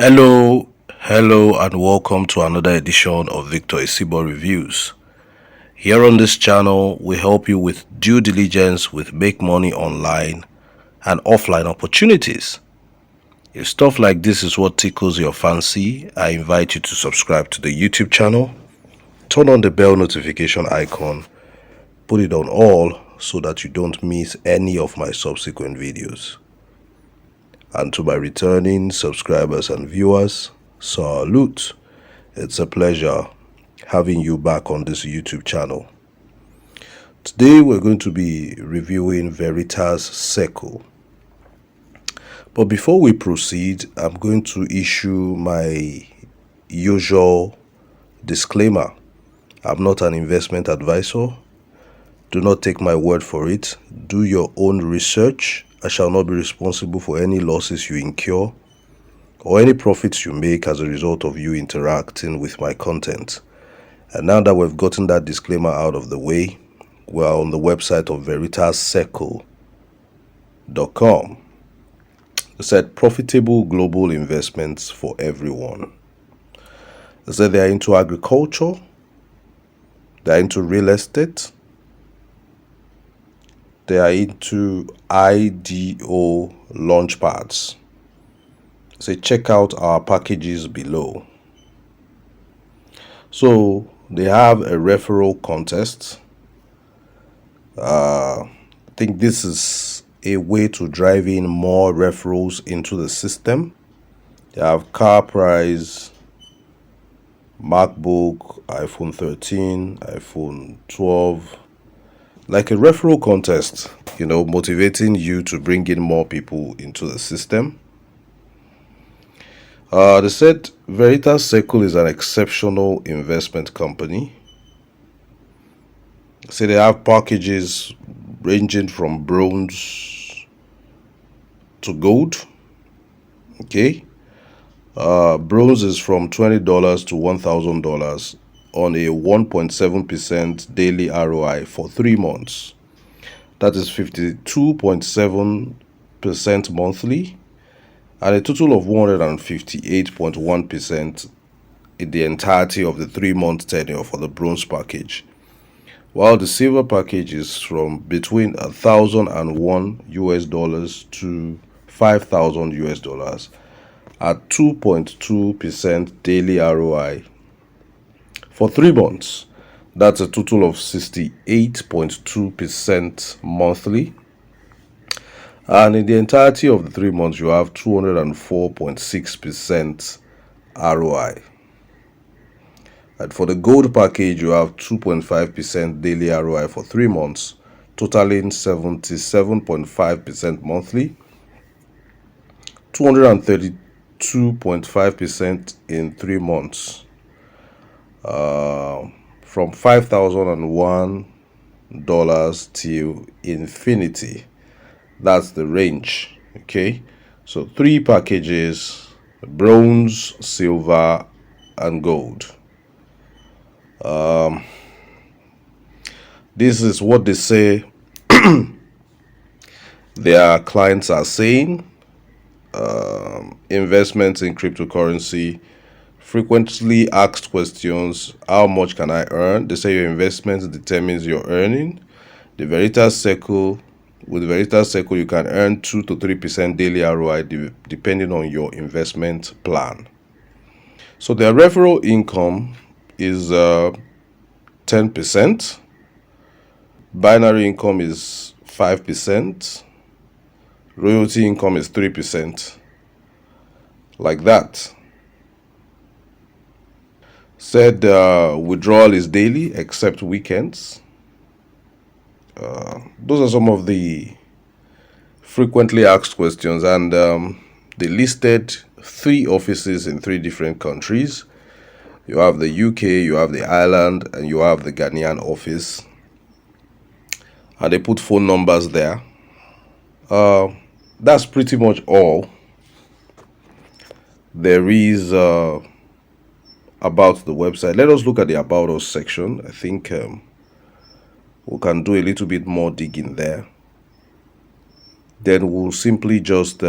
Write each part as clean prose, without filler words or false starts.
Hello, and welcome to another edition of Victor Isibo Reviews. Here on this channel, we help you with due diligence with make money online and offline opportunities. If stuff like this is what tickles your fancy, I invite you to subscribe to the YouTube channel, turn on the bell notification icon, put it on all so that you don't miss any of my subsequent videos. And to my returning subscribers and viewers, salute. It's a pleasure having you back on this YouTube channel. Today we're going to be reviewing VERITAS CIRCLE. But before we proceed, I'm going to issue my usual disclaimer. I'm not an investment advisor. Do not take my word for it. Do your own research. I shall not be responsible for any losses you incur or any profits you make as a result of you interacting with my content. And now that we've gotten that disclaimer out of the way, we're on the website of VERITASCircle.com. It said profitable global investments for everyone. They said they're into agriculture, they're into real estate, they are into IDO launch pads. Say check out our packages below. So they have a referral contest. I think this is a way to drive in more referrals into the system. They have car price, MacBook, iPhone 13, iPhone 12. Like a referral contest, motivating you to bring in more people into the system. They said VERITAS CIRCLE is an exceptional investment company. So they have packages ranging from bronze to gold. Okay. Bronze is from $20 to $1,000 on a 1.7% daily ROI for 3 months. That is 52.7% monthly and a total of 158.1% in the entirety of the 3-month tenure for the bronze package. While the silver package is from between $1,001 to $5,000 at 2.2% daily ROI for 3 months. That's a total of 68.2% monthly. And in the entirety of the 3 months, you have 204.6% ROI. And for the gold package, you have 2.5% daily ROI for 3 months, totaling 77.5% monthly, 232.5% in 3 months. From $5,001 till infinity. That's the range. Okay, so 3 packages: bronze, silver, and gold. This is what they say their clients are saying. Investments in cryptocurrency. Frequently asked questions: how much can I earn? They say your investment determines your earning. With VERITAS CIRCLE, you can earn 2 to 3% daily ROI depending on your investment plan. So their referral income is 10%. Binary income is 5%. Royalty income is 3%. Like that. Said withdrawal is daily except weekends. Those are some of the frequently asked questions, and they listed 3 offices in 3 different countries. You have the UK, you have the Ireland, and you have the Ghanaian office. And they put phone numbers there. That's pretty much all there is about the website. Let us look at the About Us section. I think we can do a little bit more digging there. Then we'll simply just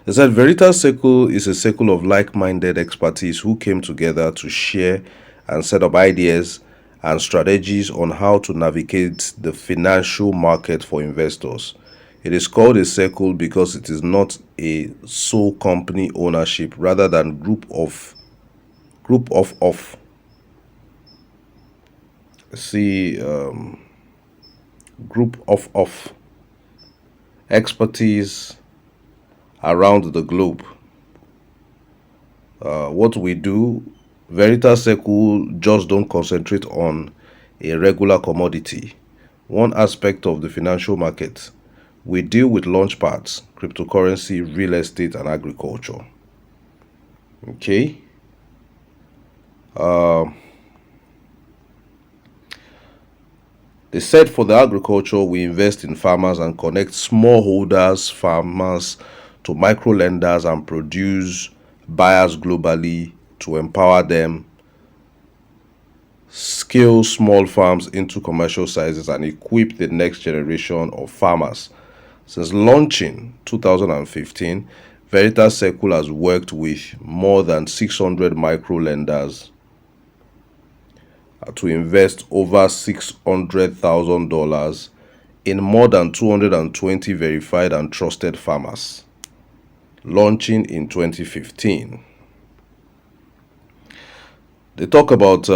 It said Veritas Circle is a circle of like-minded expertise who came together to share and set up ideas and strategies on how to navigate the financial market for investors. It is called a circle because it is not a sole company ownership rather than group of see group of expertise around the globe. What we do, Veritas Circle just don't concentrate on a regular commodity, one aspect of the financial market. We deal with launchpads, cryptocurrency, real estate, and agriculture. Okay. They said for the agriculture, we invest in farmers and connect smallholders, farmers to micro lenders and produce buyers globally to empower them, scale small farms into commercial sizes, and equip the next generation of farmers. Since launching 2015, Veritas Circle has worked with more than 600 micro lenders to invest over $600,000 in more than 220 verified and trusted farmers, launching in 2015. They talk about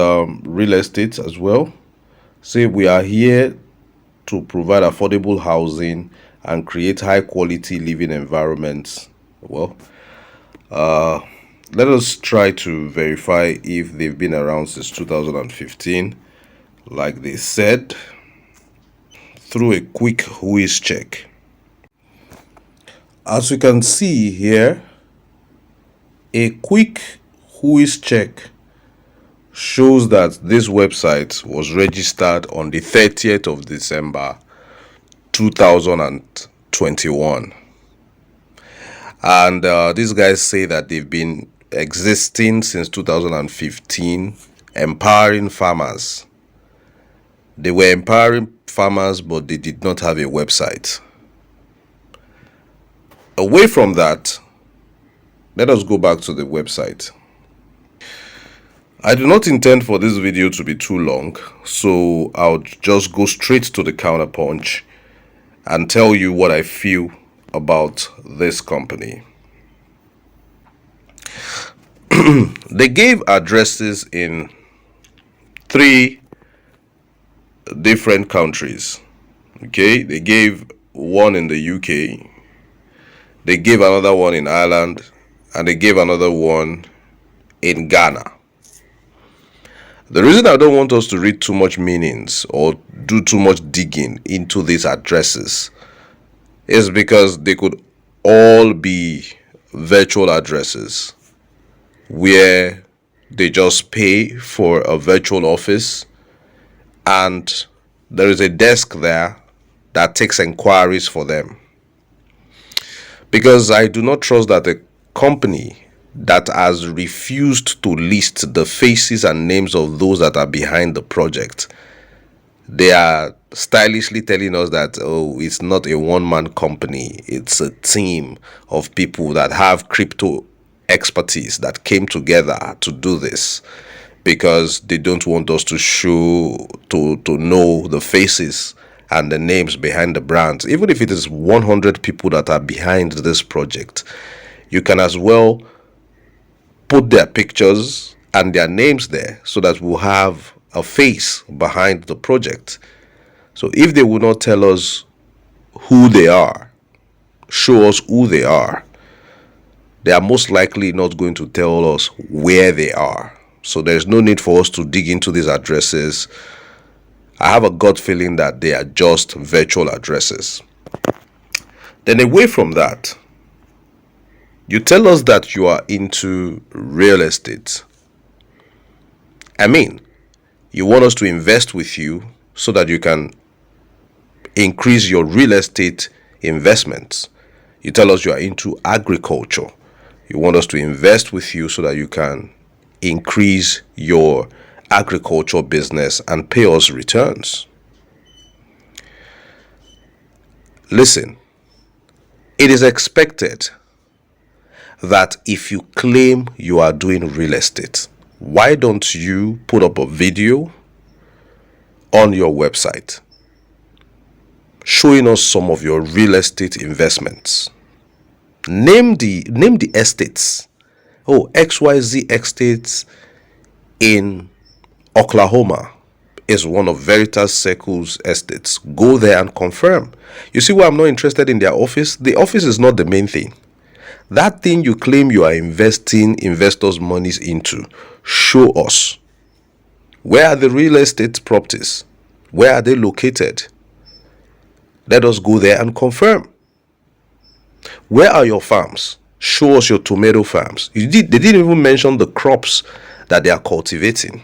real estate as well. Say we are here to provide affordable housing and create high quality living environments. Well, let us try to verify if they've been around since 2015, like they said, through a quick whois check. As you can see here, a quick whois check shows that this website was registered on the 30th of December 2021. And these guys say that they've been existing since 2015, empowering farmers. They were empowering farmers, but they did not have a website. Away from that, let us go back to the website. I do not intend for this video to be too long, so I'll just go straight to the counterpunch and tell you what I feel about this company. They gave addresses in 3 different countries. Okay, they gave one in the UK, they gave another one in Ireland, and they gave another one in Ghana. The reason I don't want us to read too much meanings or do too much digging into these addresses is because they could all be virtual addresses where they just pay for a virtual office and there is a desk there that takes inquiries for them. Because I do not trust that a company that has refused to list the faces and names of those that are behind the project, they are stylishly telling us that, oh, it's not a one-man company, it's a team of people that have crypto expertise that came together to do this, because they don't want us to know the faces and the names behind the brands. Even if it is 100 people that are behind this project, you can as well put their pictures and their names there so that we'll have a face behind the project. So if they will not tell us who they are, show us who they are most likely not going to tell us where they are. So there's no need for us to dig into these addresses. I have a gut feeling that they are just virtual addresses. Then away from that, you tell us that you are into real estate. I mean, you want us to invest with you so that you can increase your real estate investments. You tell us you are into agriculture. You want us to invest with you so that you can increase your agriculture business and pay us returns. Listen, it is expected that if you claim you are doing real estate, why don't you put up a video on your website showing us some of your real estate investments? Name the estates. Oh, XYZ estates in Oklahoma is one of Veritas Circle's estates. Go there and confirm. You see why I'm not interested in their office? The office is not the main thing. That thing you claim you are investing investors' monies into, show us. Where are the real estate properties? Where are they located? Let us go there and confirm. Where are your farms? Show us your tomato farms. They didn't even mention the crops that they are cultivating.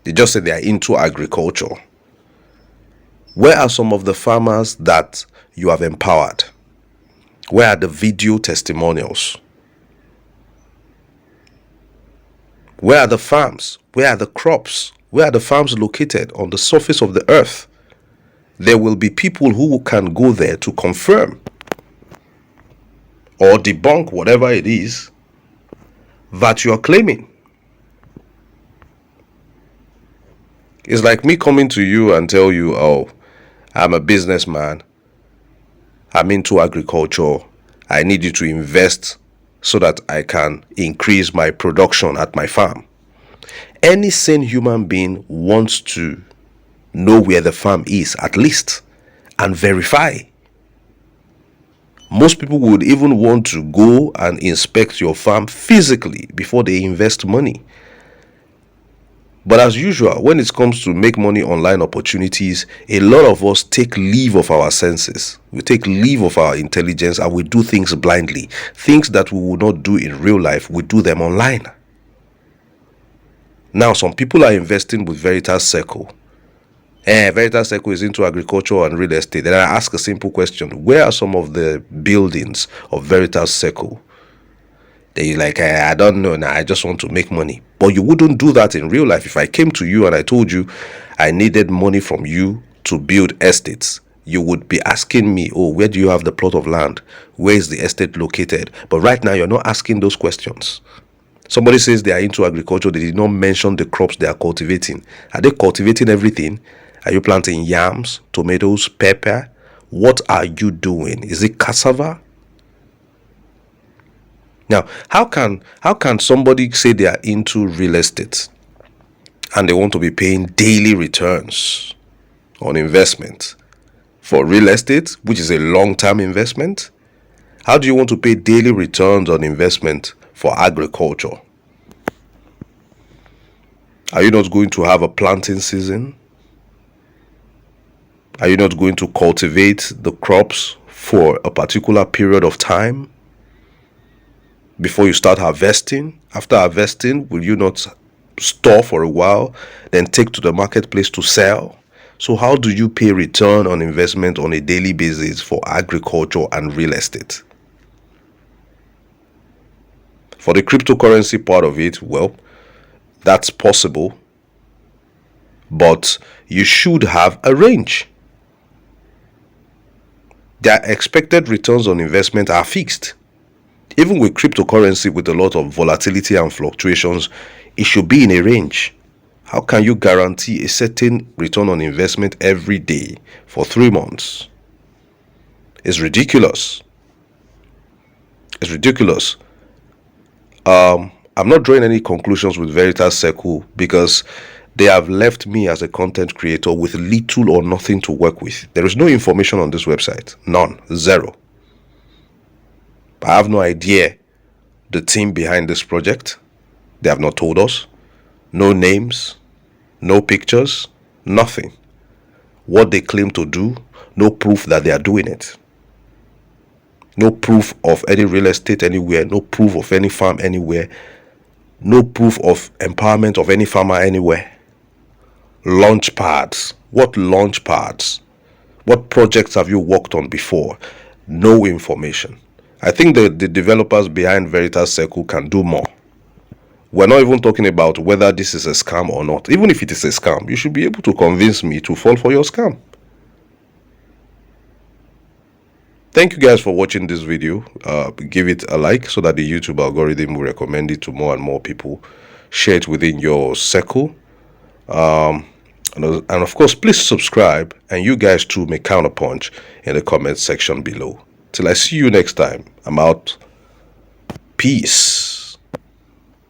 They just said they are into agriculture. Where are some of the farmers that you have empowered? Where are the video testimonials? Where are the farms? Where are the crops? Where are the farms located on the surface of the earth? There will be people who can go there to confirm or debunk whatever it is that you are claiming. It's like me coming to you and tell you, oh, I'm a businessman, I'm into agriculture, I need you to invest so that I can increase my production at my farm. Any sane human being wants to know where the farm is at least and verify. Most people would even want to go and inspect your farm physically before they invest money. But as usual, when it comes to make money online opportunities, a lot of us take leave of our senses. We take leave of our intelligence and we do things blindly. Things that we would not do in real life, we do them online. Now, some people are investing with Veritas Circle. Veritas Circle is into agriculture and real estate. Then I ask a simple question. Where are some of the buildings of Veritas Circle? They're like, I don't know now, I just want to make money. But you wouldn't do that in real life. If I came to you and I told you I needed money from you to build estates, you would be asking me, oh, where do you have the plot of land? Where is the estate located? But right now, you're not asking those questions. Somebody says they are into agriculture. They did not mention the crops they are cultivating. Are they cultivating everything? Are you planting yams, tomatoes, pepper? What are you doing? Is it cassava? Now, how can somebody say they are into real estate and they want to be paying daily returns on investment for real estate, which is a long-term investment? How do you want to pay daily returns on investment for agriculture? Are you not going to have a planting season? Are you not going to cultivate the crops for a particular period of time before you start harvesting? After harvesting, will you not store for a while, then take to the marketplace to sell? So how do you pay return on investment on a daily basis for agriculture and real estate? For the cryptocurrency part of it, well, that's possible, but you should have a range. Their expected returns on investment are fixed. Even with cryptocurrency with a lot of volatility and fluctuations, it should be in a range. How can you guarantee a certain return on investment every day for 3 months? It's ridiculous. It's ridiculous. I'm not drawing any conclusions with Veritas Circle because they have left me as a content creator with little or nothing to work with. There is no information on this website. None. Zero. I have no idea the team behind this project. They have not told us. No names, no pictures, nothing. What they claim to do, no proof that they are doing it. No proof of any real estate anywhere, no proof of any farm anywhere, no proof of empowerment of any farmer anywhere. Launch pads. What launch pads? What projects have you worked on before? No information. I think the developers behind Veritas Circle can do more. We're not even talking about whether this is a scam or not. Even if it is a scam, you should be able to convince me to fall for your scam. Thank you guys for watching this video. Give it a like so that the YouTube algorithm will recommend it to more and more people. Share it within your circle. And of course, please subscribe, and you guys too may counterpunch in the comment section below. Till I see you next time, I'm out. Peace.